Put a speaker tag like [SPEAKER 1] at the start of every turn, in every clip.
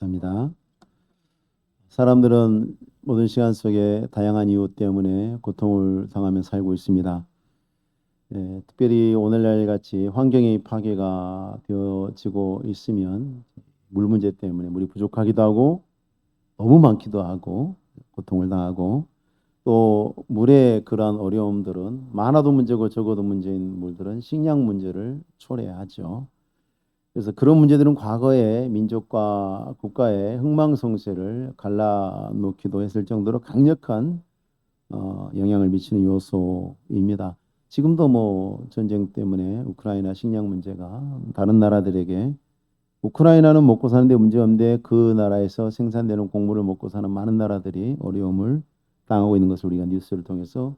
[SPEAKER 1] 감사합니다. 사람들은 모든 시간 속에 다양한 이유 때문에 고통을 당하며 살고 있습니다. 특별히 오늘날 같이 환경의 파괴가 되어지고 있으면 물 문제 때문에 물이 부족하기도 하고 너무 많기도 하고 고통을 당하고, 또 물의 그러한 어려움들은 많아도 문제고 적어도 문제인 물들은 식량 문제를 초래하죠. 그래서 그런 문제들은 과거에 민족과 국가의 흥망성쇠를 갈라놓기도 했을 정도로 강력한 영향을 미치는 요소입니다. 지금도 뭐 전쟁 때문에 우크라이나 식량 문제가 다른 나라들에게, 우크라이나는 먹고 사는데 문제가 없는데 그 나라에서 생산되는 곡물을 먹고 사는 많은 나라들이 어려움을 당하고 있는 것을 우리가 뉴스를 통해서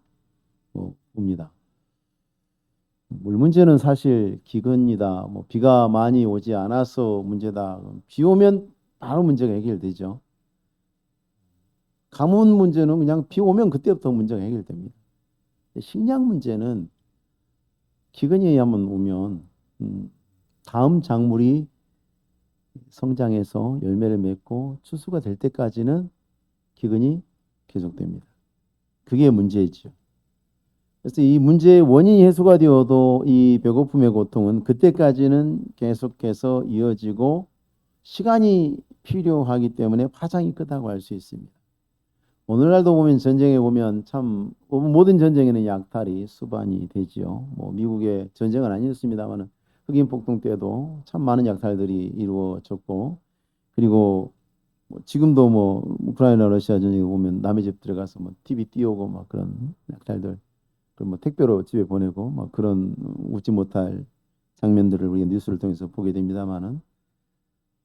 [SPEAKER 1] 봅니다. 물 문제는 사실 기근이다, 뭐 비가 많이 오지 않아서 문제다. 비 오면 바로 문제가 해결되죠. 가뭄 문제는 그냥 비 오면 그때부터 문제가 해결됩니다. 식량 문제는 기근이 한번 오면 다음 작물이 성장해서 열매를 맺고 추수가 될 때까지는 기근이 계속됩니다. 그게 문제죠. 그래서 이 문제의 원인이 해소가 되어도 이 배고픔의 고통은 그때까지는 계속해서 이어지고 시간이 필요하기 때문에 파장이 크다고 할 수 있습니다. 오늘날도 보면 전쟁에 보면 참 모든 전쟁에는 약탈이 수반이 되지요. 뭐 미국의 전쟁은 아니었습니다만 흑인 폭동 때도 참 많은 약탈들이 이루어졌고, 그리고 뭐 지금도 뭐 우크라이나 러시아 전쟁에 보면 남의 집 들어가서 뭐 TV 띄우고 막 그런 약탈들, 그걸 뭐 택배로 집에 보내고 막 그런 웃지 못할 장면들을 우리가 뉴스를 통해서 보게 됩니다만은,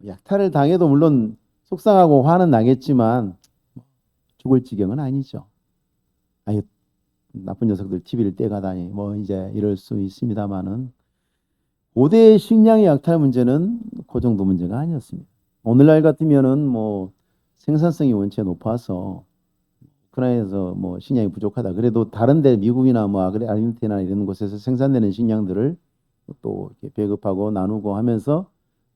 [SPEAKER 1] 약탈을 당해도 물론 속상하고 화는 나겠지만 죽을 지경은 아니죠. 아예 나쁜 녀석들 TV를 떼가다니 뭐 이제 이럴 수 있습니다만은, 고대의 식량의 약탈 문제는 그 정도 문제가 아니었습니다. 오늘날 같으면은 뭐 생산성이 원체 높아서 우크라이나에서 뭐 식량이 부족하다 그래도 다른데 미국이나 뭐 아르헨티나 이런 곳에서 생산되는 식량들을 또 이렇게 배급하고 나누고 하면서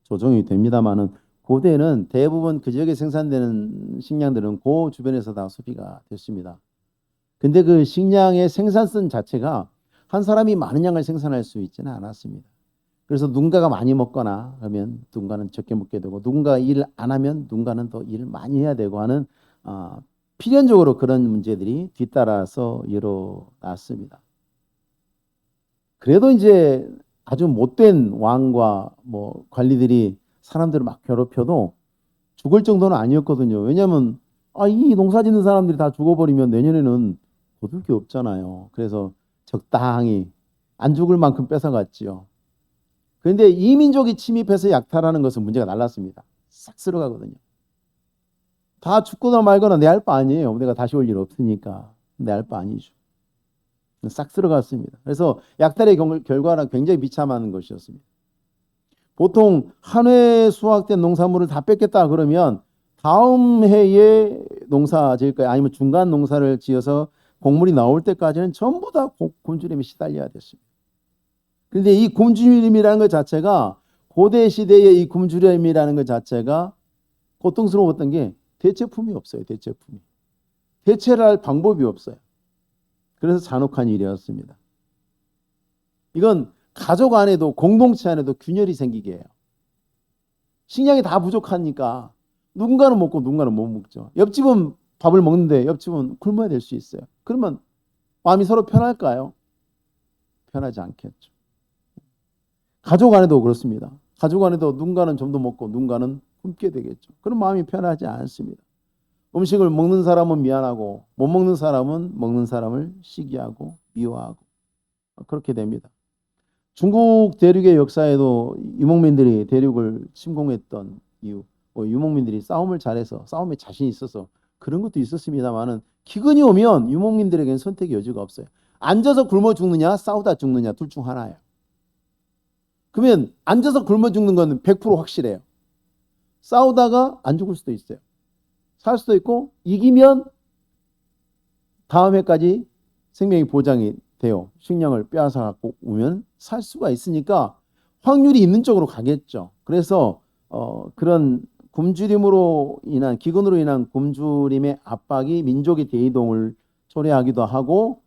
[SPEAKER 1] 조정이 됩니다만은, 고대는 대부분 그 지역에 생산되는 식량들은 그 주변에서 다 소비가 됐습니다. 근데 그 식량의 생산성 자체가 한 사람이 많은 양을 생산할 수 있지는 않았습니다. 그래서 누군가가 많이 먹거나 하면 누군가는 적게 먹게 되고, 누군가 일 안 하면 누군가는 더 일을 많이 해야 되고 하는 필연적으로 그런 문제들이 뒤따라서 일어났습니다. 그래도 이제 아주 못된 왕과 뭐 관리들이 사람들을 막 괴롭혀도 죽을 정도는 아니었거든요. 왜냐하면 이 농사 짓는 사람들이 다 죽어버리면 내년에는 얻을 게 없잖아요. 그래서 적당히 안 죽을 만큼 뺏어갔지요. 그런데 이민족이 침입해서 약탈하는 것은 문제가 달랐습니다. 싹 쓸어가거든요. 다 죽거나 말거나 내 할 바 아니에요. 내가 다시 올 일 없으니까 내 할 바 아니죠. 싹 쓸어갔습니다. 그래서 약탈의 결과는 굉장히 비참한 것이었습니다. 보통 한 해 수확된 농산물을 다 뺏겠다 그러면 다음 해에 농사 지을 거예요. 아니면 중간 농사를 지어서 곡물이 나올 때까지는 전부 다 굶주림에 시달려야 됐습니다. 그런데 이 굶주림이라는 것 자체가, 고대 시대의 이 굶주림이라는 것 자체가 고통스러웠던 게 대체품이 없어요. 대체품이. 대체를 할 방법이 없어요. 그래서 잔혹한 일이었습니다. 이건 가족 안에도 공동체 안에도 균열이 생기게 해요. 식량이 다 부족하니까 누군가는 먹고 누군가는 못 먹죠. 옆집은 밥을 먹는데 옆집은 굶어야 될 수 있어요. 그러면 마음이 서로 편할까요? 편하지 않겠죠. 가족 안에도 그렇습니다. 가족 안에도 누군가는 좀 더 먹고 누군가는 굶게 되겠죠. 그럼 마음이 편하지 않습니다. 음식을 먹는 사람은 미안하고 못 먹는 사람은 먹는 사람을 시기하고 미워하고 그렇게 됩니다. 중국 대륙의 역사에도 유목민들이 대륙을 침공했던 이유, 유목민들이 싸움을 잘해서, 싸움에 자신이 있어서 그런 것도 있었습니다만은, 기근이 오면 유목민들에게는 선택의 여지가 없어요. 앉아서 굶어 죽느냐 싸우다 죽느냐 둘 중 하나예요. 그러면 앉아서 굶어 죽는 건 100% 확실해요. 싸우다가 안 죽을 수도 있어요. 살 수도 있고 이기면 다음 해까지 생명이 보장이 돼요. 식량을 빼앗아 갖고 오면 살 수가 있으니까 확률이 있는 쪽으로 가겠죠. 그래서 그런 굶주림으로 인한 기근으로 인한 굶주림의 압박이 민족의 대이동을 초래하기도 하고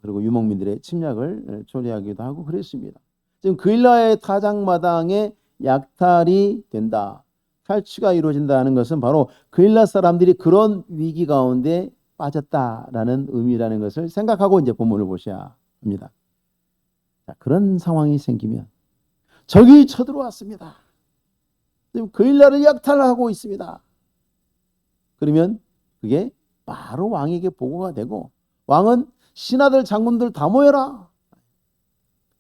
[SPEAKER 1] 그리고 유목민들의 침략을 초래하기도 하고 그랬습니다. 지금 그일라의 타작마당에 약탈이 된다. 탈취가 이루어진다는 것은 바로 그일라 사람들이 그런 위기 가운데 빠졌다라는 의미라는 것을 생각하고 이제 본문을 보셔야 합니다. 자, 그런 상황이 생기면 적이 쳐들어왔습니다. 지금 그일라를 약탈하고 있습니다. 그러면 그게 바로 왕에게 보고가 되고 왕은 신하들 장군들 다 모여라.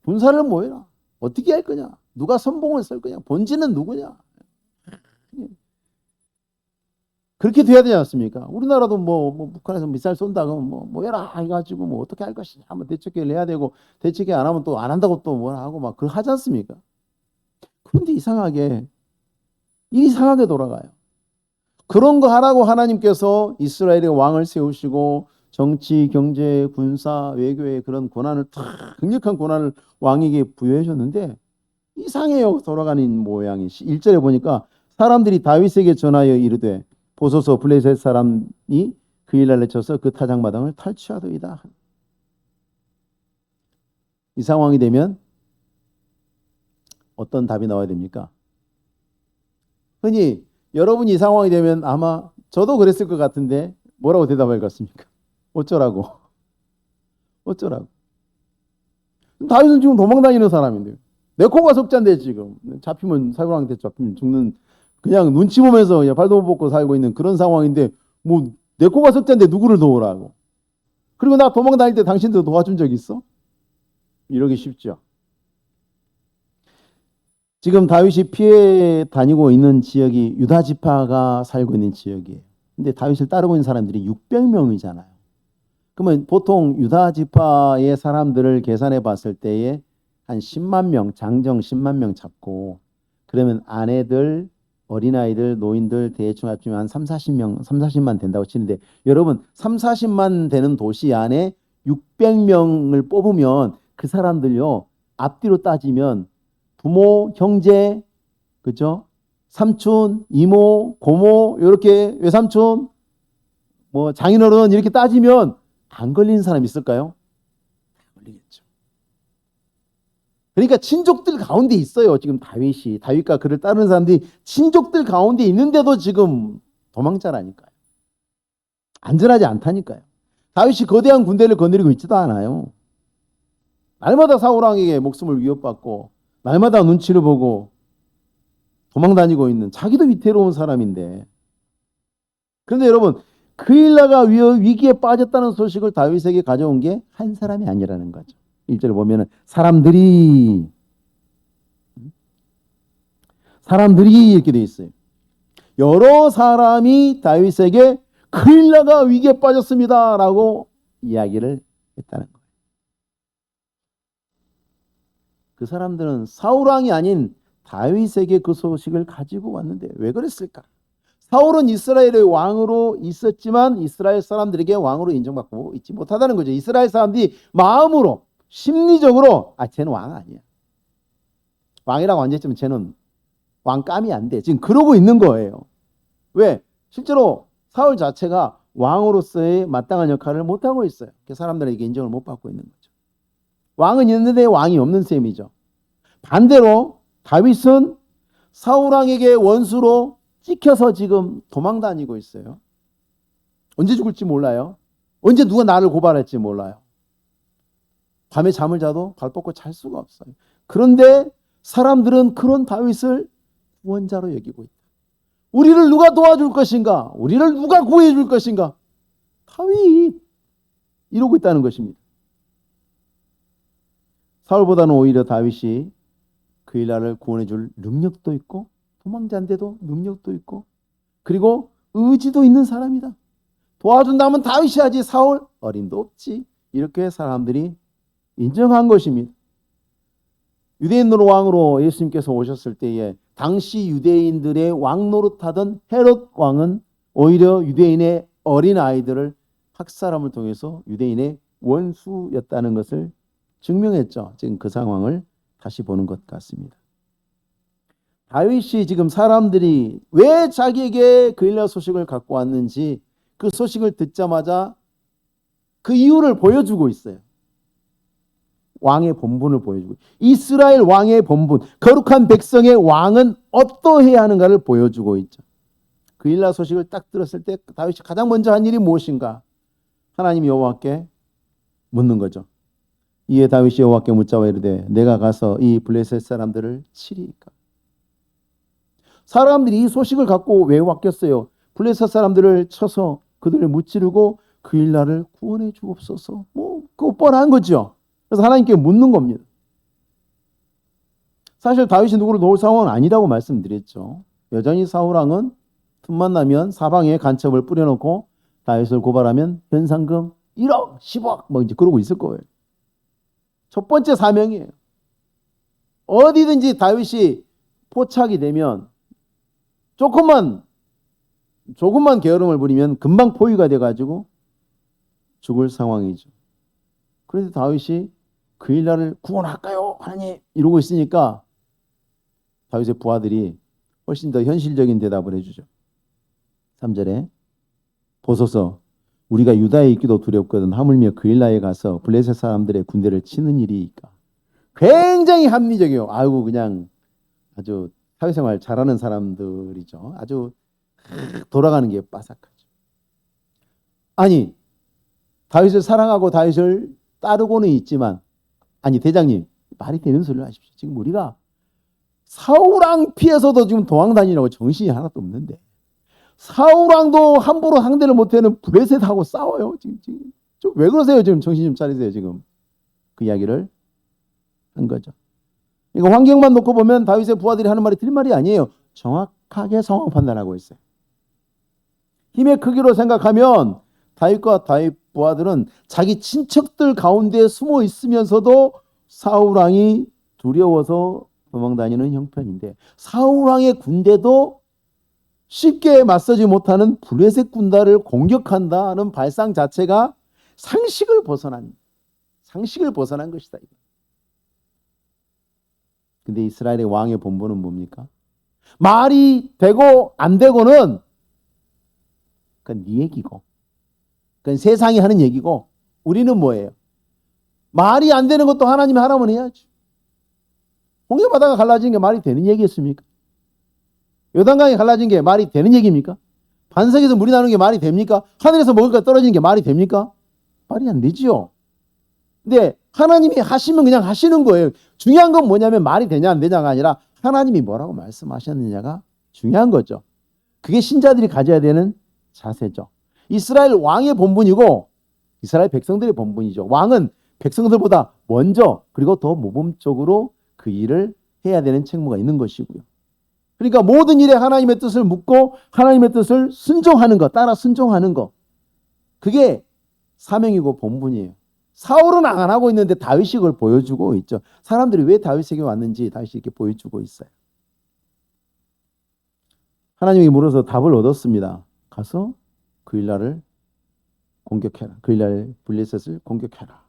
[SPEAKER 1] 군사를 모여라. 어떻게 할 거냐? 누가 선봉을 쓸 거냐? 본진은 누구냐? 그렇게 돼야 되지 않습니까? 우리나라도 뭐 북한에서 미사일 쏜다 그러면 뭐해라 해가지고 뭐 어떻게 할 것이냐 한번 대책회의를 해야 되고 대책회의 안 하면 또 안 한다고 또 뭐라 하고 막 그걸 하지 않습니까? 그런데 이상하게 일이 이상하게 돌아가요. 그런 거 하라고 하나님께서 이스라엘의 왕을 세우시고 정치, 경제, 군사, 외교의 그런 권한을 강력한 권한을 왕에게 부여해 줬는데 이상해요. 돌아가는 모양이. 1절에 보니까 사람들이 다윗에게 전하여 이르되 보소서 블레셋 사람이 그일날에 쳐서 그 타작마당을 탈취하더이다. 이 상황이 되면 어떤 답이 나와야 됩니까? 흔히 여러분이 이 상황이 되면 아마 저도 그랬을 것 같은데 뭐라고 대답할 것 같습니까? 어쩌라고? 어쩌라고? 다윗은 지금 도망다니는 사람인데요. 내 코가 석잔데 지금 잡히면 사울왕한테 잡히면 죽는 그냥 눈치 보면서 그냥 발도 못 벗고 살고 있는 그런 상황인데 뭐 내 코가 석잔데 누구를 도우라고? 그리고 나 도망다닐 때 당신도 도와준 적 있어? 이러기 쉽죠. 지금 다윗이 피해 다니고 있는 지역이 유다 지파가 살고 있는 지역이에요. 근데 다윗을 따르고 있는 사람들이 600명이잖아요. 그러면 보통 유다 지파의 사람들을 계산해 봤을 때에 한 10만 명, 장정 10만 명 잡고 그러면 아내들, 어린아이들, 노인들 대충 합치면 한 3, 40명, 3, 40만 된다고 치는데 여러분 3, 40만 되는 도시 안에 600명을 뽑으면 그 사람들요. 앞뒤로 따지면 부모, 형제, 그죠? 삼촌, 이모, 고모, 이렇게 외삼촌, 뭐 장인어른 이렇게 따지면 안 걸리는 사람 있을까요? 걸리겠죠. 그러니까 친족들 가운데 있어요. 지금 다윗과 그를 따르는 사람들이 친족들 가운데 있는데도 지금 도망자라니까요. 안전하지 않다니까요. 다윗이 거대한 군대를 거느리고 있지도 않아요. 날마다 사울왕에게 목숨을 위협받고 날마다 눈치를 보고 도망다니고 있는 자기도 위태로운 사람인데 그런데 여러분 그일라가 위기에 빠졌다는 소식을 다윗에게 가져온 게 한 사람이 아니라는 거죠. 1절에 보면은 사람들이 이렇게 돼 있어요. 여러 사람이 다윗에게 그일라가 위기에 빠졌습니다 라고 이야기를 했다는 거예요. 그 사람들은 사울왕이 아닌 다윗에게 그 소식을 가지고 왔는데 왜 그랬을까? 사울은 이스라엘의 왕으로 있었지만 이스라엘 사람들에게 왕으로 인정받고 있지 못하다는 거죠. 이스라엘 사람들이 마음으로 심리적으로 쟤는 왕 아니야. 왕이라고 앉아있지만 쟤는 왕감이 안 돼. 지금 그러고 있는 거예요. 왜? 실제로 사울 자체가 왕으로서의 마땅한 역할을 못하고 있어요. 사람들에게 인정을 못 받고 있는 거죠. 왕은 있는데 왕이 없는 셈이죠. 반대로 다윗은 사울왕에게 원수로 찍혀서 지금 도망다니고 있어요. 언제 죽을지 몰라요. 언제 누가 나를 고발할지 몰라요. 밤에 잠을 자도 발 뻗고 잘 수가 없어요. 그런데 사람들은 그런 다윗을 구원자로 여기고 있다. 우리를 누가 도와줄 것인가? 우리를 누가 구해줄 것인가? 다윗 이러고 있다는 것입니다. 사울보다는 오히려 다윗이 그일라를 구원해줄 능력도 있고 도망자인데도 능력도 있고 그리고 의지도 있는 사람이다. 도와준다면 다윗이 하지 사울 어림도 없지. 이렇게 사람들이 인정한 것입니다. 유대인으로 왕으로 예수님께서 오셨을 때에 당시 유대인들의 왕 노릇하던 헤롯 왕은 오히려 유대인의 어린 아이들을 학살함을 통해서 유대인의 원수였다는 것을 증명했죠. 지금 그 상황을 다시 보는 것 같습니다. 다윗이 지금 사람들이 왜 자기에게 그일라 소식을 갖고 왔는지 그 소식을 듣자마자 그 이유를 보여주고 있어요. 왕의 본분을 보여주고, 이스라엘 왕의 본분, 거룩한 백성의 왕은 어떠해야 하는가를 보여주고 있죠. 그일라 소식을 딱 들었을 때 다윗이 가장 먼저 한 일이 무엇인가? 하나님 여호와께 묻는 거죠. 이에 다윗이 여호와께 묻자와 이르되 내가 가서 이 블레셋 사람들을 치리이까? 사람들이 이 소식을 갖고 왜 왔겠어요? 블레셋 사람들을 쳐서 그들을 무찌르고 그일라를 구원해 주옵소서. 그거 뻔한 거죠. 그래서 하나님께 묻는 겁니다. 사실 다윗이 누구를 도울 상황은 아니라고 말씀드렸죠. 여전히 사울왕은 틈만 나면 사방에 간첩을 뿌려놓고 다윗을 고발하면 현상금 1억, 10억 이제 그러고 있을 거예요. 첫 번째 사명이에요. 어디든지 다윗이 포착이 되면 조금만 게으름을 부리면 금방 포위가 돼가지고 죽을 상황이죠. 그런데 다윗이 그일라를 구원할까요? 하나님 이러고 있으니까 다윗의 부하들이 훨씬 더 현실적인 대답을 해주죠. 3절에 보소서 우리가 유다에 있기도 두렵거든 하물며 그일라에 가서 블레셋 사람들의 군대를 치는 일이니까. 굉장히 합리적이에요. 그냥 아주 사회생활 잘하는 사람들이죠. 아주 돌아가는 게 빠삭하죠. 아니 다윗을 사랑하고 다윗을 따르고는 있지만 대장님 말이 되는 소리를 하십시오. 지금 우리가 사울왕 피해서도 지금 도망 다니라고 정신이 하나도 없는데 사울왕도 함부로 상대를 못하는 블레셋하고 싸워요. 지금 좀 왜 그러세요? 지금 정신 좀 차리세요. 지금 그 이야기를 한 거죠. 이거 환경만 놓고 보면 다윗의 부하들이 하는 말이 틀린 말이 아니에요. 정확하게 상황 판단하고 있어요. 힘의 크기로 생각하면 다윗과 다윗 부하들은 자기 친척들 가운데 숨어 있으면서도 사울왕이 두려워서 도망다니는 형편인데 사울왕의 군대도 쉽게 맞서지 못하는 블레셋 군단을 공격한다는 발상 자체가 상식을 벗어난 것이다. 근데 이스라엘의 왕의 본분은 뭡니까? 말이 되고 안 되고는 그건 네 얘기고 그건 세상이 하는 얘기고 우리는 뭐예요? 말이 안 되는 것도 하나님이 하라면 해야지. 홍해바다가 갈라진 게 말이 되는 얘기였습니까? 요단강이 갈라진 게 말이 되는 얘기입니까? 반석에서 물이 나오는 게 말이 됩니까? 하늘에서 먹을 거 떨어지는 게 말이 됩니까? 말이 안 되지요. 근데 하나님이 하시면 그냥 하시는 거예요. 중요한 건 뭐냐면 말이 되냐 안 되냐가 아니라 하나님이 뭐라고 말씀하셨느냐가 중요한 거죠. 그게 신자들이 가져야 되는 자세죠. 이스라엘 왕의 본분이고 이스라엘 백성들의 본분이죠. 왕은 백성들보다 먼저 그리고 더 모범적으로 그 일을 해야 되는 책무가 있는 것이고요. 그러니까 모든 일에 하나님의 뜻을 묻고 하나님의 뜻을 순종하는 것, 따라 순종하는 것. 그게 사명이고 본분이에요. 사울은 안 하고 있는데 다윗이 그걸 보여주고 있죠. 사람들이 왜 다윗에게 왔는지 다윗이 이렇게 보여주고 있어요. 하나님이 물어서 답을 얻었습니다. 가서 그일라를 공격해라. 그일라를 블레셋을 공격해라.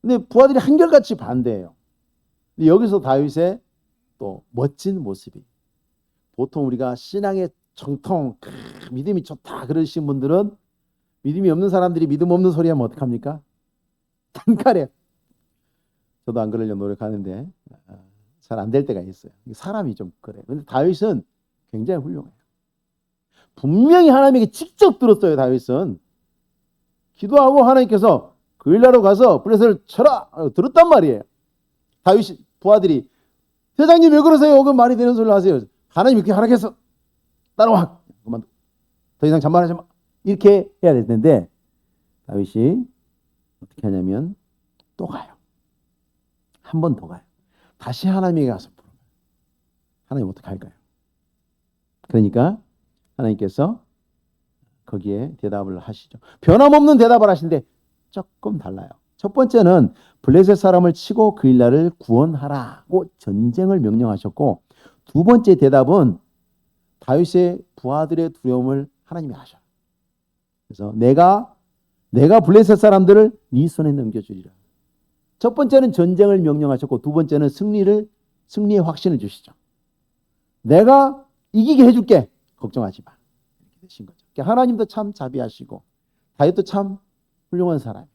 [SPEAKER 1] 근데 부하들이 한결같이 반대해요. 근데 여기서 다윗의 또 멋진 모습이 보통 우리가 신앙의 정통 믿음이 좋다 그러신 분들은 믿음이 없는 사람들이 믿음 없는 소리 하면 어떡합니까? 단칼에 저도 안 그러려고 노력하는데 잘 안 될 때가 있어요. 사람이 좀 그래요. 근데 다윗은 굉장히 훌륭해요. 분명히 하나님에게 직접 들었어요. 다윗은 기도하고 하나님께서 그일라로 가서 블레셋을 쳐라 들었단 말이에요. 다윗이 부하들이 대장님 왜 그러세요? 그 말이 되는 소리를 하세요. 하나님이 그렇게 하라겠어. 따라와. 그만. 더 이상 잔말하지 마. 이렇게 해야 될 텐데 다윗이 어떻게 하냐면 또 가요. 한 번 더 가요. 다시 하나님에게 가서 물어봐요. 하나님 어떻게 할까요? 그러니까 하나님께서 거기에 대답을 하시죠. 변함없는 대답을 하시는데 조금 달라요. 첫 번째는 블레셋 사람을 치고 그일라를 구원하라고 전쟁을 명령하셨고, 두 번째 대답은 다윗의 부하들의 두려움을 하나님이 하셔. 그래서 내가 블레셋 사람들을 네 손에 넘겨주리라. 첫 번째는 전쟁을 명령하셨고, 두 번째는 승리의 확신을 주시죠. 내가 이기게 해줄게. 걱정하지 마. 이렇게 되신 거죠. 하나님도 참 자비하시고 다윗도 참 훌륭한 사람.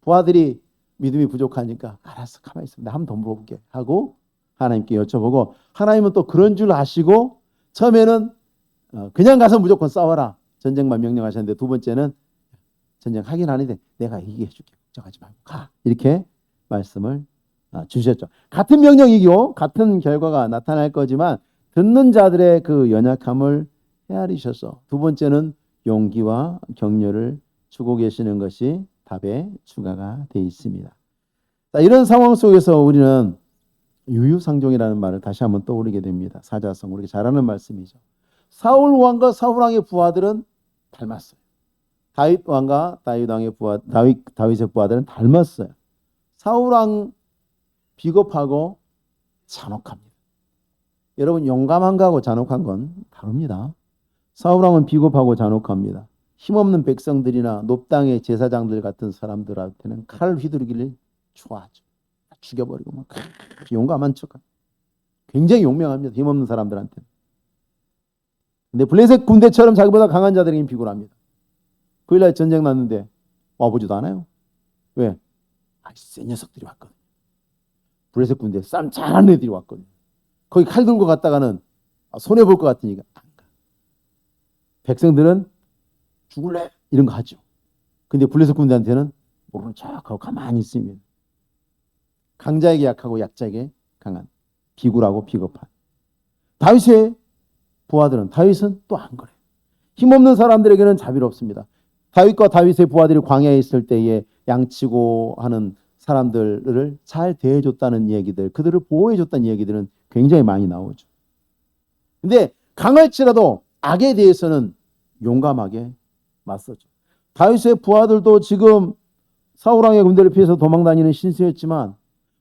[SPEAKER 1] 부하들이 믿음이 부족하니까 알았어, 가만히 있어, 내가 한번 더 물어볼게 하고 하나님께 여쭤보고, 하나님은 또 그런 줄 아시고 처음에는 그냥 가서 무조건 싸워라 전쟁만 명령하셨는데, 두 번째는 전쟁 하긴 하는데 내가 이기게 해줄게, 걱정하지 말고 가, 이렇게 말씀을 주셨죠. 같은 명령이고 같은 결과가 나타날 거지만 듣는 자들의 그 연약함을 헤아리셔서 두 번째는 용기와 격려를 주고 계시는 것이 답에 추가가 되어 있습니다. 자, 이런 상황 속에서 우리는 유유상종이라는 말을 다시 한번 떠올리게 됩니다. 사자성, 우리가 잘 아는 말씀이죠. 사울 왕과 사울 왕의 부하들은 닮았어요. 다윗 왕과 다윗의 부하들은 닮았어요. 사울 왕 비겁하고 잔혹합니다. 여러분, 용감한 거하고 잔혹한 건 다릅니다. 사울 왕은 비겁하고 잔혹합니다. 힘없는 백성들이나 높당의 제사장들 같은 사람들한테는 칼을 휘두르기를 좋아하죠. 죽여버리고 막 용감한 척. 굉장히 용맹합니다. 힘없는 사람들한테는. 근데 블레셋 군대처럼 자기보다 강한 자들에게는 비굴합니다. 그 일날 전쟁 났는데 와보지도 않아요. 왜? 센 녀석들이 왔거든요. 블레셋 군대 싸움 잘하는 애들이 왔거든요. 거기 칼 들고 갔다가는 손해볼 것 같으니까 안 가. 백성들은 죽을래? 이런 거 하죠. 근데 블레셋 군대한테는 모르는 척하고 가만히 있습니다. 강자에게 약하고 약자에게 강한, 비굴하고 비겁한. 다윗의 부하들은, 다윗은 또 안 그래요. 힘없는 사람들에게는 자비롭습니다. 다윗과 다윗의 부하들이 광야에 있을 때에 양치고 하는 사람들을 잘 대해줬다는 얘기들, 그들을 보호해줬다는 얘기들은 굉장히 많이 나오죠. 근데 강할지라도 악에 대해서는 용감하게 맞서죠. 다윗의 부하들도 지금 사울왕의 군대를 피해서 도망다니는 신세였지만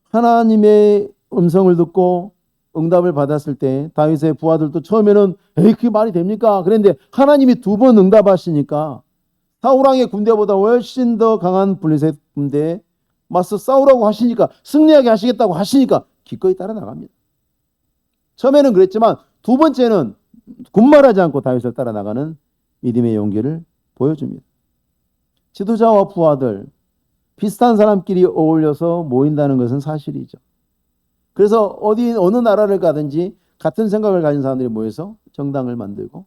[SPEAKER 1] 하나님의 음성을 듣고 응답을 받았을 때 다윗의 부하들도 처음에는 그게 말이 됩니까? 그런데 하나님이 두 번 응답하시니까 사울왕의 군대보다 훨씬 더 강한 블레셋 군대에 맞서 싸우라고 하시니까, 승리하게 하시겠다고 하시니까 기꺼이 따라 나갑니다. 처음에는 그랬지만 두 번째는 군말하지 않고 다윗을 따라 나가는 믿음의 용기를 보여줍니다. 지도자와 부하들, 비슷한 사람끼리 어울려서 모인다는 것은 사실이죠. 그래서 어느 나라를 가든지 같은 생각을 가진 사람들이 모여서 정당을 만들고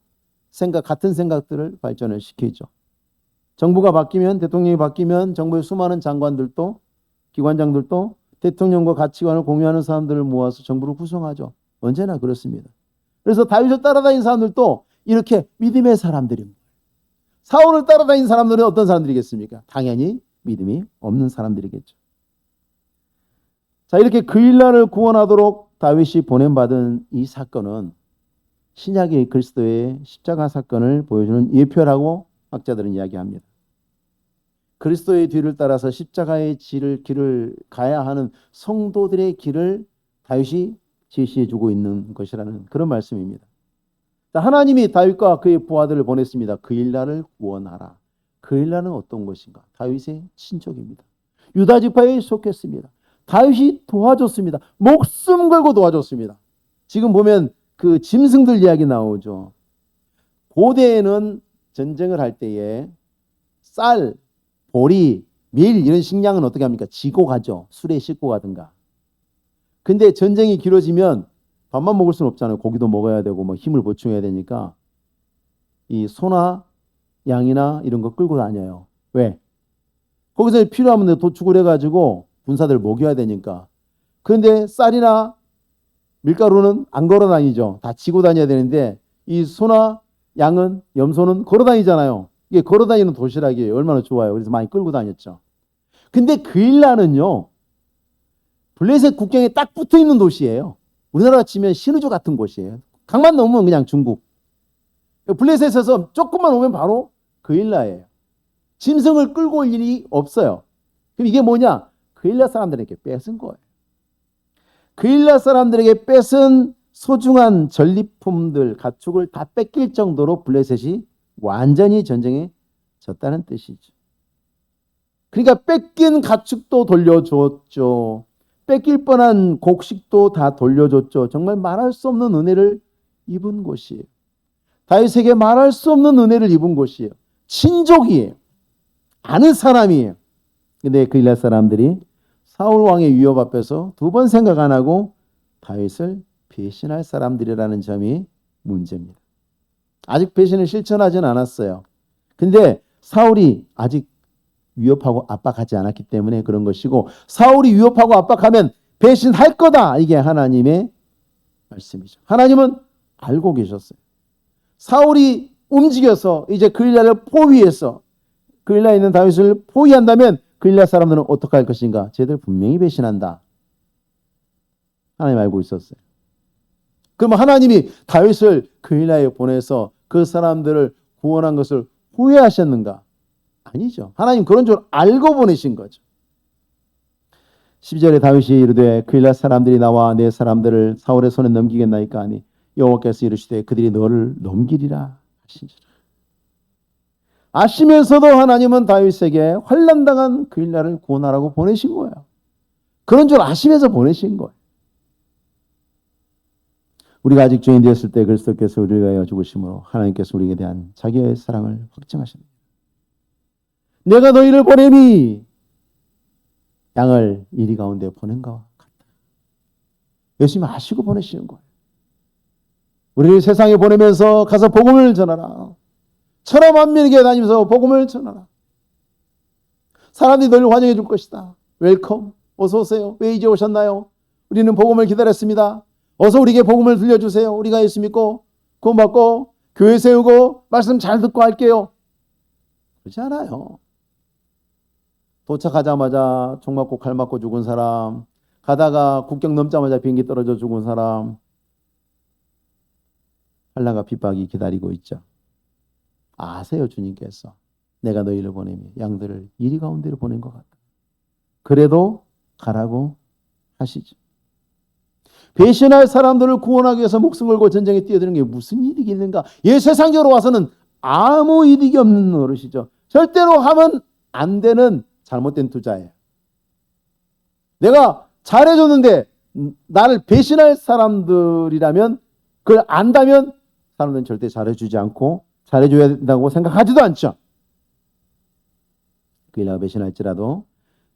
[SPEAKER 1] 같은 생각들을 발전을 시키죠. 정부가 바뀌면, 대통령이 바뀌면 정부의 수많은 장관들도, 기관장들도 대통령과 가치관을 공유하는 사람들을 모아서 정부를 구성하죠. 언제나 그렇습니다. 그래서 다윗을 따라다니는 사람들도 이렇게 믿음의 사람들입니다. 사울을 따라다니는 사람들은 어떤 사람들이겠습니까? 당연히 믿음이 없는 사람들이겠죠. 자, 이렇게 그일라를 구원하도록 다윗이 보냄받은 이 사건은 신약의 그리스도의 십자가 사건을 보여주는 예표라고 학자들은 이야기합니다. 그리스도의 뒤를 따라서 십자가의 길을 가야 하는 성도들의 길을 다윗이 제시해주고 있는 것이라는 그런 말씀입니다. 하나님이 다윗과 그의 부하들을 보냈습니다. 그일라를 구원하라. 그일라는 어떤 것인가? 다윗의 친족입니다. 유다 지파에 속했습니다. 다윗이 도와줬습니다. 목숨 걸고 도와줬습니다. 지금 보면 그 짐승들 이야기 나오죠. 고대에는 전쟁을 할 때에 쌀, 보리, 밀 이런 식량은 어떻게 합니까? 지고 가죠. 술에 싣고 가든가. 근데 전쟁이 길어지면 밥만 먹을 수는 없잖아요. 고기도 먹어야 되고 뭐 힘을 보충해야 되니까 이 소나 양이나 이런 거 끌고 다녀요. 왜? 거기서 필요하면 도축을 해가지고 군사들 먹여야 되니까. 그런데 쌀이나 밀가루는 안 걸어 다니죠. 다 지고 다녀야 되는데 이 소나 양은, 염소는 걸어 다니잖아요. 이게 걸어 다니는 도시락이에요. 얼마나 좋아요. 그래서 많이 끌고 다녔죠. 근데 그일라는요, 블레셋 국경에 딱 붙어 있는 도시예요. 우리나라가 치면 신의주 같은 곳이에요. 강만 넘으면 그냥 중국. 블레셋에서 조금만 오면 바로 그일라예요. 짐승을 끌고 올 일이 없어요. 그럼 이게 뭐냐? 그일라 사람들에게 뺏은 거예요. 그일라 사람들에게 뺏은 소중한 전리품들, 가축을 다 뺏길 정도로 블레셋이 완전히 전쟁에 졌다는 뜻이죠. 그러니까 뺏긴 가축도 돌려줬죠. 뺏길 뻔한 곡식도 다 돌려줬죠. 정말 말할 수 없는 은혜를 입은 곳이에요. 다윗에게 말할 수 없는 은혜를 입은 곳이에요. 친족이에요. 아는 사람이에요. 근데 그일라 사람들이 사울 왕의 위협 앞에서 두 번 생각 안 하고 다윗을 배신할 사람들이라는 점이 문제입니다. 아직 배신을 실천하진 않았어요. 근데 사울이 아직 위협하고 압박하지 않았기 때문에 그런 것이고, 사울이 위협하고 압박하면 배신할 거다. 이게 하나님의 말씀이죠. 하나님은 알고 계셨어요. 사울이 움직여서 이제 그일라를 포위해서 그일라에 있는 다윗을 포위한다면 그일라 사람들은 어떻게 할 것인가? 쟤들 분명히 배신한다. 하나님 알고 있었어요. 그럼 하나님이 다윗을 그일라에 보내서 그 사람들을 구원한 것을 후회하셨는가? 아니죠. 하나님 그런 줄 알고 보내신 거죠. 12절에 다윗이 이르되 그일라 사람들이 나와 내 사람들을 사울의 손에 넘기겠나이까 하니 여호와께서 이르시되 그들이 너를 넘기리라 하시니라. 아시면서도 하나님은 다윗에게 환난당한 그일라를 구원하라고 보내신 거예요. 그런 줄 아시면서 보내신 거예요. 우리가 아직 죄인 되었을 때 그리스도께서 우리를 위하여 죽으심으로 하나님께서 우리에게 대한 자기의 사랑을 확증하십니다. 내가 너희를 보내니 양을 이리 가운데 보낸 것과 같다. 예수님 아시고 보내시는 거예요. 우리를 세상에 보내면서 가서 복음을 전하라. 천하 만민에게 다니면서 복음을 전하라. 사람들이 너를 환영해 줄 것이다. 웰컴. 어서 오세요. 왜 이제 오셨나요? 우리는 복음을 기다렸습니다. 어서 우리에게 복음을 들려주세요. 우리가 예수 믿고 구원받고 교회 세우고 말씀 잘 듣고 할게요. 그렇지 않아요. 도착하자마자 총 맞고 칼 맞고 죽은 사람, 가다가 국경 넘자마자 비행기 떨어져 죽은 사람, 환난과 핍박이 기다리고 있죠. 아세요, 주님께서 내가 너희를 보내며 양들을 이리 가운데로 보낸 것 같다. 그래도 가라고 하시죠. 배신할 사람들을 구원하기 위해서 목숨 걸고 전쟁에 뛰어드는 게 무슨 이득이 있는가? 이 세상적으로 와서는 아무 이득이 없는 노릇이죠. 절대로 하면 안 되는 잘못된 투자예요. 내가 잘해줬는데 나를 배신할 사람들이라면, 그걸 안다면 사람들은 절대 잘해주지 않고 잘해줘야 된다고 생각하지도 않죠. 그일라가 배신할지라도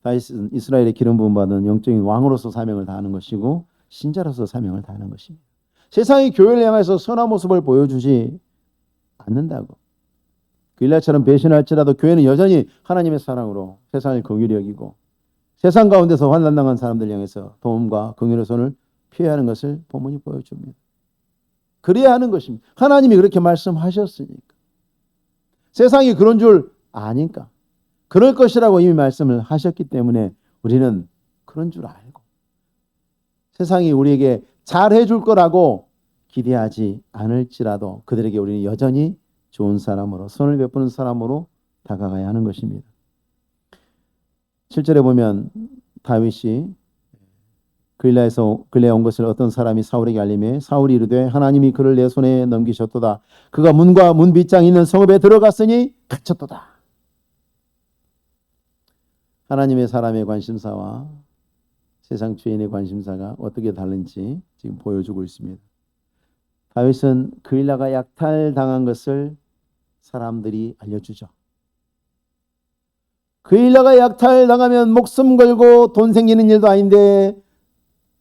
[SPEAKER 1] 다윗은 이스라엘의 기름 부음 받은 영적인 왕으로서 사명을 다하는 것이고 신자로서 사명을 다하는 것입니다. 세상이 교회를 향해서 선한 모습을 보여주지 않는다고. 그일라처럼 배신할지라도 교회는 여전히 하나님의 사랑으로 세상을 긍휼히 여기고 세상 가운데서 환난당한 사람들 향해서 도움과 긍휼의 손을 피해야 하는 것을 본문이 보여줍니다. 그래야 하는 것입니다. 하나님이 그렇게 말씀하셨으니까. 세상이 그런 줄 아니까. 그럴 것이라고 이미 말씀을 하셨기 때문에 우리는 그런 줄 알고 세상이 우리에게 잘해 줄 거라고 기대하지 않을지라도 그들에게 우리는 여전히 좋은 사람으로, 선을 베푸는 사람으로 다가가야 하는 것입니다. 7절에 보면 다윗이 그일라에 온 것을 어떤 사람이 사울에게 알림해 사울이 이르되 하나님이 그를 내 손에 넘기셨도다. 그가 문과 문 빗장 있는 성읍에 들어갔으니 갇혔도다. 하나님의 사람의 관심사와 세상 죄인의 관심사가 어떻게 다른지 지금 보여주고 있습니다. 다윗은 그일라가 약탈당한 것을 사람들이 알려주죠. 그일라가 약탈당하면 목숨 걸고 돈 생기는 일도 아닌데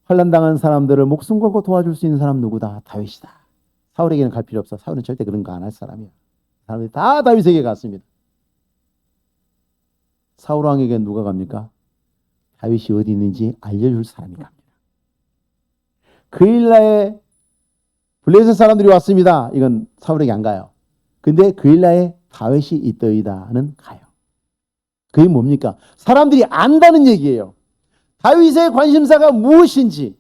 [SPEAKER 1] 환난당한 사람들을 목숨 걸고 도와줄 수 있는 사람 누구다? 다윗이다. 사울에게는 갈 필요 없어. 사울은 절대 그런 거 안 할 사람이야. 사람들이 다 다윗에게 갔습니다. 사울 왕에게 누가 갑니까? 다윗이 어디 있는지 알려줄 사람이 갑니다. 그일라에 블레셋 사람들이 왔습니다. 이건 사울에게 안 가요. 근데 그일라에 다윗이 있더이다는 가요. 그게 뭡니까? 사람들이 안다는 얘기예요. 다윗의 관심사가 무엇인지,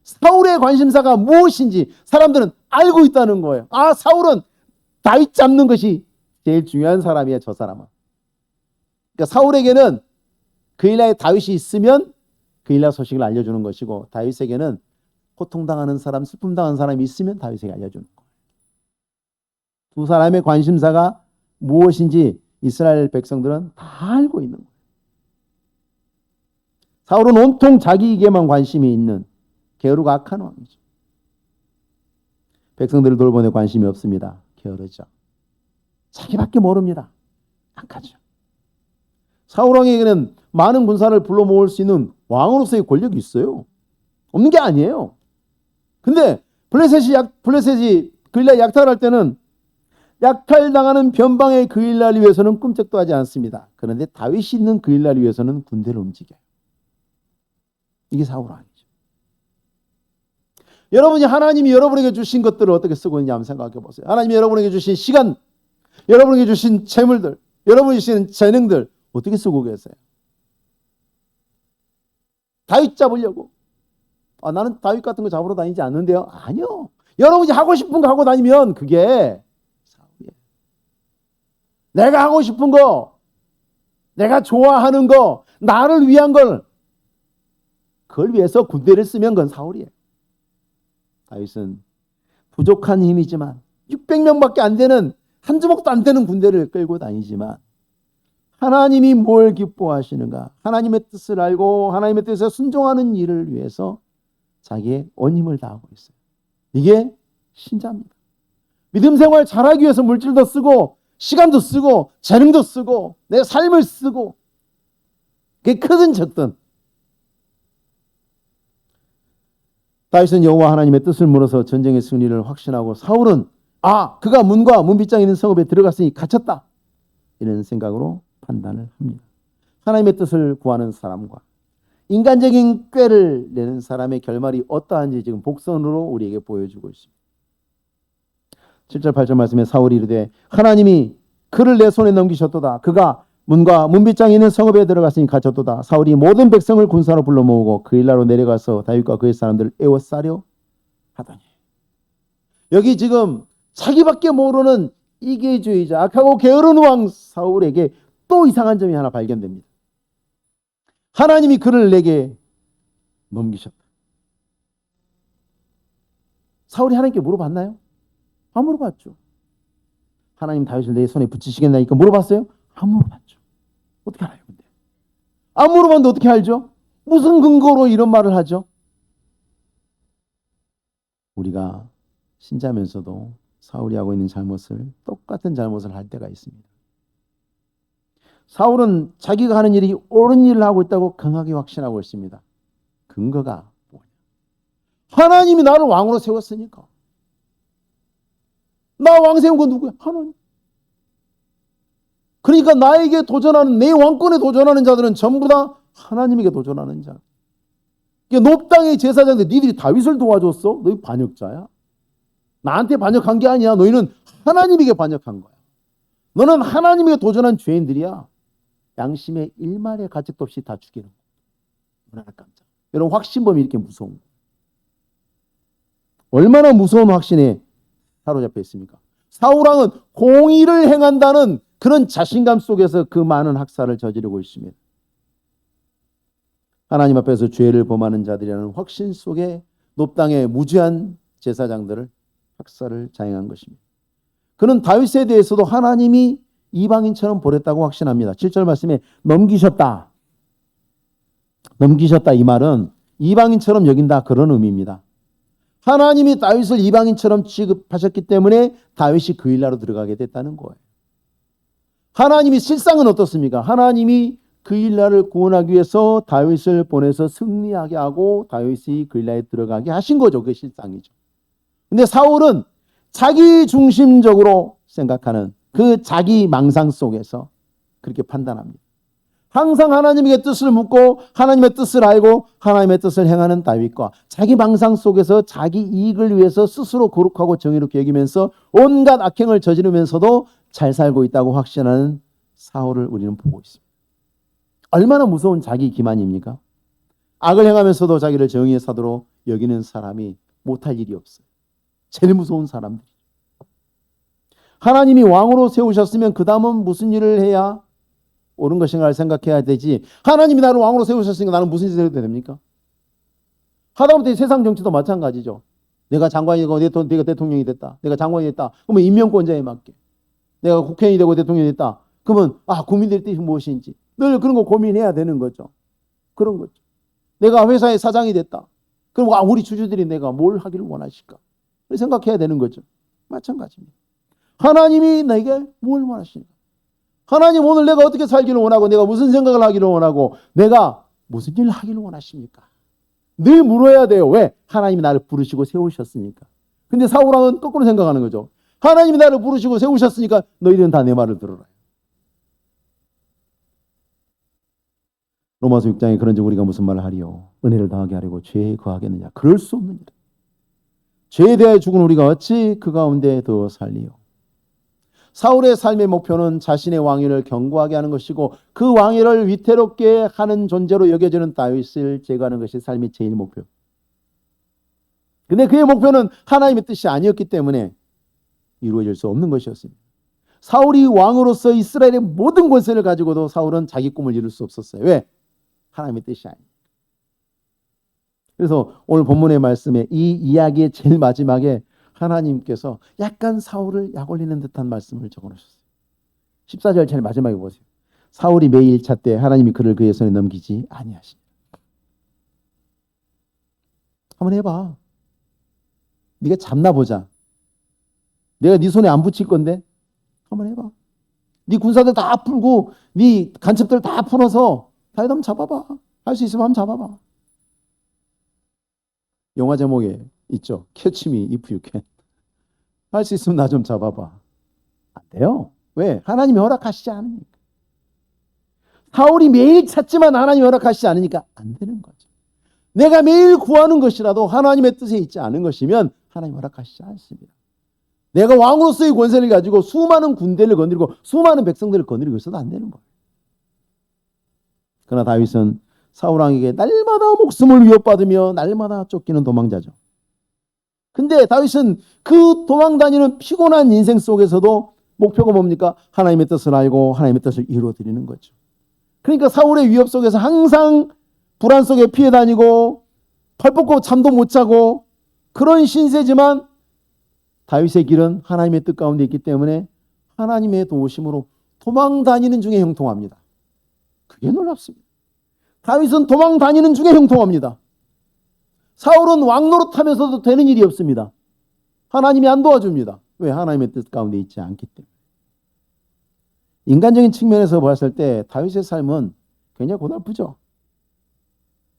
[SPEAKER 1] 사울의 관심사가 무엇인지 사람들은 알고 있다는 거예요. 아, 사울은 다윗 잡는 것이 제일 중요한 사람이야, 저 사람은. 그러니까 사울에게는 그일라에 다윗이 있으면 그일라 소식을 알려주는 것이고, 다윗에게는 고통당하는 사람, 슬픔당하는 사람이 있으면 다윗에게 알려주는 거예요. 두 사람의 관심사가 무엇인지 이스라엘 백성들은 다 알고 있는 거예요. 사울은 온통 자기에게만 관심이 있는 게으르고 악한 왕이죠. 백성들을 돌보는 관심이 없습니다. 게으르죠. 자기밖에 모릅니다. 악하죠. 사울 왕에게는 많은 군사를 불러 모을 수 있는 왕으로서의 권력이 있어요. 없는 게 아니에요. 근데 블레셋이 그일라에 약탈할 때는 약탈당하는 변방의 그일라를 위해서는 꿈쩍도 하지 않습니다. 그런데 다윗이 있는 그일라를 위해서는 군대를 움직여요. 이게 사울 왕이죠. 여러분이 하나님이 여러분에게 주신 것들을 어떻게 쓰고 있냐 한번 생각해 보세요. 하나님이 여러분에게 주신 시간, 여러분에게 주신 재물들, 여러분이 주신 재능들 어떻게 쓰고 계세요? 다윗 잡으려고. 나는 다윗 같은 거 잡으러 다니지 않는데요. 아니요. 여러분이 하고 싶은 거 하고 다니면 그게 사울이에요. 내가 하고 싶은 거, 내가 좋아하는 거, 나를 위한 걸, 그걸 위해서 군대를 쓰면 그건 사울이에요. 다윗은 부족한 힘이지만 600명밖에 안 되는, 한 주먹도 안 되는 군대를 끌고 다니지만 하나님이 뭘 기뻐하시는가, 하나님의 뜻을 알고 하나님의 뜻에 순종하는 일을 위해서 자기의 온 힘을 다하고 있어요. 이게 신자입니다. 믿음 생활 잘하기 위해서 물질도 쓰고 시간도 쓰고 재능도 쓰고 내 삶을 쓰고, 그게 크든 적든. 다윗은 여호와 하나님의 뜻을 물어서 전쟁의 승리를 확신하고, 사울은 그가 문과 문빗장에 있는 성읍에 들어갔으니 갇혔다, 이런 생각으로 판단을 합니다. 하나님의 뜻을 구하는 사람과 인간적인 꾀를 내는 사람의 결말이 어떠한지 지금 복선으로 우리에게 보여주고 있습니다. 7절 8절 말씀에 사울이 이르되 하나님이 그를 내 손에 넘기셨도다. 그가 문과 문빗장에 있는 성읍에 들어갔으니 갇혔도다. 사울이 모든 백성을 군사로 불러 모으고 그일라로 내려가서 다윗과 그의 사람들을 에워싸려 하더니. 여기 지금 자기밖에 모르는 이기주의자, 악하고 게으른 왕 사울에게 또 이상한 점이 하나 발견됩니다. 하나님이 그를 내게 넘기셨다. 사울이 하나님께 물어봤나요? 안 물어봤죠. 하나님 다윗을 내 손에 붙이시겠나니까 물어봤어요? 안 물어봤죠. 어떻게 알아요? 근데 안 물어봤는데 어떻게 알죠? 무슨 근거로 이런 말을 하죠? 우리가 신자면서도 사울이 하고 있는 잘못을, 똑같은 잘못을 할 때가 있습니다. 사울은 자기가 하는 일이 옳은 일을 하고 있다고 강하게 확신하고 있습니다. 근거가 뭐냐? 하나님이 나를 왕으로 세웠으니까. 나 왕 세운 건 누구야? 하나님. 그러니까 나에게 도전하는, 내 왕권에 도전하는 자들은 전부 다 하나님에게 도전하는 자. 높당의 제사장들, 니들이 다윗을 도와줬어? 너희 반역자야. 나한테 반역한 게 아니야. 너희는 하나님에게 반역한 거야. 너는 하나님에게 도전한 죄인들이야. 양심의 일말의 가책도 없이 다 죽이는 거야. 얼마나 깜짝. 여러분, 확신범이 이렇게 무서운 거야. 얼마나 무서운 확신에 사로잡혀 있습니까? 사울왕은 공의를 행한다는 그런 자신감 속에서 그 많은 학살을 저지르고 있습니다. 하나님 앞에서 죄를 범하는 자들이라는 확신 속에 높당의 무죄한 제사장들을 학살을 자행한 것입니다. 그는 다윗에 대해서도 하나님이 이방인처럼 버렸다고 확신합니다. 7절 말씀에 넘기셨다. 넘기셨다, 이 말은 이방인처럼 여긴다, 그런 의미입니다. 하나님이 다윗을 이방인처럼 취급하셨기 때문에 다윗이 그 일나로 들어가게 됐다는 거예요. 하나님이 실상은 어떻습니까? 하나님이 그 일나를 구원하기 위해서 다윗을 보내서 승리하게 하고 다윗이 그 일나에 들어가게 하신 거죠. 그게 실상이죠. 근데 사울은 자기 중심적으로 생각하는 그 자기 망상 속에서 그렇게 판단합니다. 항상 하나님의 뜻을 묻고 하나님의 뜻을 알고 하나님의 뜻을 행하는 다윗과 자기 망상 속에서 자기 이익을 위해서 스스로 거룩하고 정의롭게 여기면서 온갖 악행을 저지르면서도 잘 살고 있다고 확신하는 사울을 우리는 보고 있습니다. 얼마나 무서운 자기 기만입니까? 악을 행하면서도 자기를 정의의 사도로 여기는 사람이 못할 일이 없어요. 제일 무서운 사람들. 하나님이 왕으로 세우셨으면 그 다음은 무슨 일을 해야 옳은 것인가를 생각해야 되지, 하나님이 나를 왕으로 세우셨으니까 나는 무슨 짓을 해도 됩니까? 하다못해 세상 정치도 마찬가지죠. 내가 장관이고 내가 대통령이 됐다. 내가 장관이 됐다. 그러면 임명권자에 맞게. 내가 국회의원이 되고 대통령이 됐다. 그러면 국민들의 뜻이 무엇인지 늘 그런 거 고민해야 되는 거죠. 그런 거죠. 내가 회사의 사장이 됐다. 그럼 우리 주주들이 내가 뭘 하기를 원하실까? 생각해야 되는 거죠. 마찬가지입니다. 하나님이 내게 뭘 원하십니까? 하나님 오늘 내가 어떻게 살기를 원하고 내가 무슨 생각을 하기를 원하고 내가 무슨 일을 하기를 원하십니까? 늘 물어야 돼요. 왜? 하나님이 나를 부르시고 세우셨으니까. 근데 사울왕은 거꾸로 생각하는 거죠. 하나님이 나를 부르시고 세우셨으니까 너희들은 다 내 말을 들어라. 로마서 6장에 그런즉 우리가 무슨 말을 하리요? 은혜를 더하게 하려고 죄에 거하겠느냐? 그럴 수 없는 일. 죄에 대하여 죽은 우리가 어찌 그 가운데 더 살리요? 사울의 삶의 목표는 자신의 왕위를 견고하게 하는 것이고 그 왕위를 위태롭게 하는 존재로 여겨지는 다윗을 제거하는 것이 삶의 제일 목표. 근데 그의 목표는 하나님의 뜻이 아니었기 때문에 이루어질 수 없는 것이었습니다. 사울이 왕으로서 이스라엘의 모든 권세를 가지고도 사울은 자기 꿈을 이룰 수 없었어요. 왜? 하나님의 뜻이 아니에요. 그래서 오늘 본문의 말씀에 이 이야기의 제일 마지막에 하나님께서 약간 사울을 약올리는 듯한 말씀을 적어놓으셨어요. 14절 제일 마지막에 보세요. 사울이 매일 1차 때 하나님이 그를 그의 손에 넘기지 아니하시니. 한번 해봐. 네가 잡나 보자. 내가 네 손에 안 붙일 건데 한번 해봐. 네 군사들 다 풀고 네 간첩들 다 풀어서 다윗 한번 잡아봐. 할 수 있으면 한번 잡아봐. 영화 제목에 있죠. Catch me if you can. 할 수 있으면 나 좀 잡아봐. 안 돼요. 왜? 하나님이 허락하시지 않으니까. 사울이 매일 찾지만 하나님이 허락하시지 않으니까 안 되는 거죠. 내가 매일 구하는 것이라도 하나님의 뜻에 있지 않은 것이면 하나님 허락하시지 않습니다. 내가 왕으로서의 권세를 가지고 수많은 군대를 거느리고 수많은 백성들을 거느리고 있어도 안 되는 거예요. 그러나 다윗은 사울왕에게 날마다 목숨을 위협받으며 날마다 쫓기는 도망자죠. 근데 다윗은 그 도망다니는 피곤한 인생 속에서도 목표가 뭡니까? 하나님의 뜻을 알고 하나님의 뜻을 이루어드리는 거죠. 그러니까 사울의 위협 속에서 항상 불안 속에 피해 다니고 팔 뻗고 잠도 못 자고 그런 신세지만 다윗의 길은 하나님의 뜻 가운데 있기 때문에 하나님의 도우심으로 도망다니는 중에 형통합니다. 그게 놀랍습니다. 다윗은 도망다니는 중에 형통합니다. 사울은 왕노릇하면서도 되는 일이 없습니다. 하나님이 안 도와줍니다. 왜? 하나님의 뜻 가운데 있지 않기 때문에. 인간적인 측면에서 봤을 때 다윗의 삶은 굉장히 고달프죠.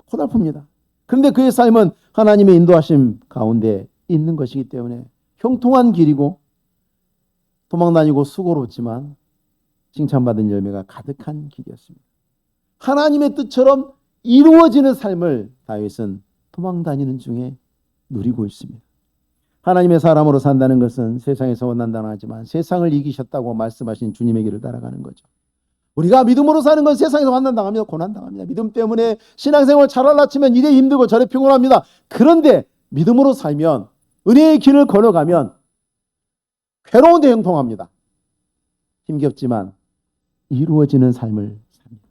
[SPEAKER 1] 고달픕니다. 그런데 그의 삶은 하나님의 인도하심 가운데 있는 것이기 때문에 형통한 길이고 도망다니고 수고롭지만 칭찬받은 열매가 가득한 길이었습니다. 하나님의 뜻처럼 이루어지는 삶을 다윗은 도망다니는 중에 누리고 있습니다. 하나님의 사람으로 산다는 것은 세상에서 원난다고 하지만 세상을 이기셨다고 말씀하신 주님의 길을 따라가는 거죠. 우리가 믿음으로 사는 건 세상에서 만난당합니다. 고난당합니다. 믿음 때문에 신앙생활 잘하려 치면 이래 힘들고 저래 피곤합니다. 그런데 믿음으로 살면 은혜의 길을 걸어가면 괴로운데 형통합니다. 힘겹지만 이루어지는 삶을 삽니다.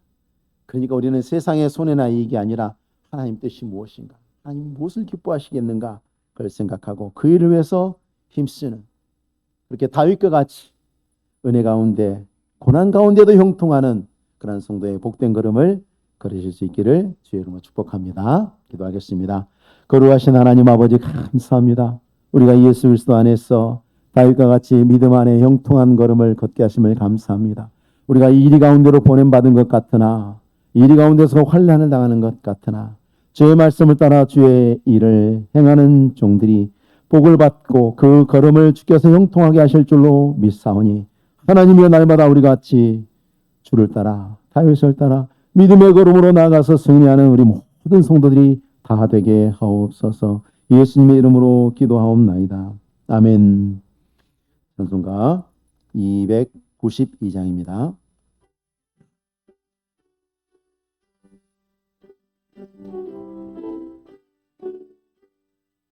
[SPEAKER 1] 그러니까 우리는 세상의 손해나 이익이 아니라 하나님 뜻이 무엇인가, 하나님 무엇을 기뻐하시겠는가 그걸 생각하고 그 일을 위해서 힘쓰는, 그렇게 다윗과 같이 은혜 가운데 고난 가운데도 형통하는 그런 성도의 복된 걸음을 걸으실 수 있기를 주의 이름으로 축복합니다. 기도하겠습니다. 거룩하신 하나님 아버지 감사합니다. 우리가 예수 그리스도 안에서 다윗과 같이 믿음 안에 형통한 걸음을 걷게 하심을 감사합니다. 우리가 이리 가운데로 보냄받은 것 같으나 이리 가운데서 환난을 당하는 것 같으나 주의 말씀을 따라 주의 일을 행하는 종들이 복을 받고 그 걸음을 주께서 형통하게 하실 줄로 믿사오니 하나님이여 날마다 우리 같이 주를 따라 다윗을 따라 믿음의 걸음으로 나아가서 승리하는 우리 모든 성도들이 다 되게 하옵소서. 예수님의 이름으로 기도하옵나이다. 아멘. 찬송가 292장입니다.